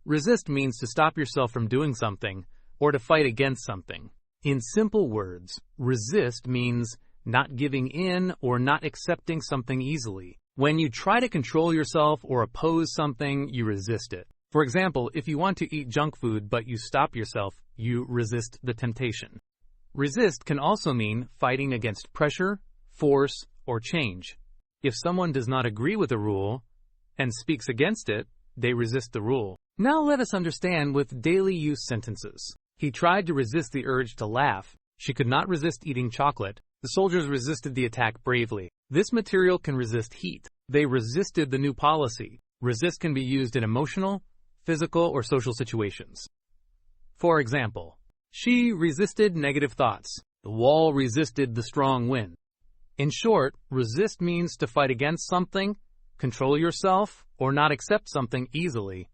Resist means to stop yourself from doing something or to fight against something. In simple words, resist means not giving in or not accepting something easily. When you try to control yourself or oppose something, you resist it. For example, if you want to eat junk food but you stop yourself, you resist the temptation. Resist can also mean fighting against pressure, force, or change. If someone does not agree with a rule and speaks against it, they resist the rule. Now let us understand with daily use sentences. He tried to resist the urge to laugh. She could not resist eating chocolate. The soldiers resisted the attack bravely. This material can resist heat. They resisted the new policy. Resist can be used in emotional, physical, or social situations. For example, she resisted negative thoughts. The wall resisted the strong wind. In short, resist means to fight against something, control yourself, or not accept something easily.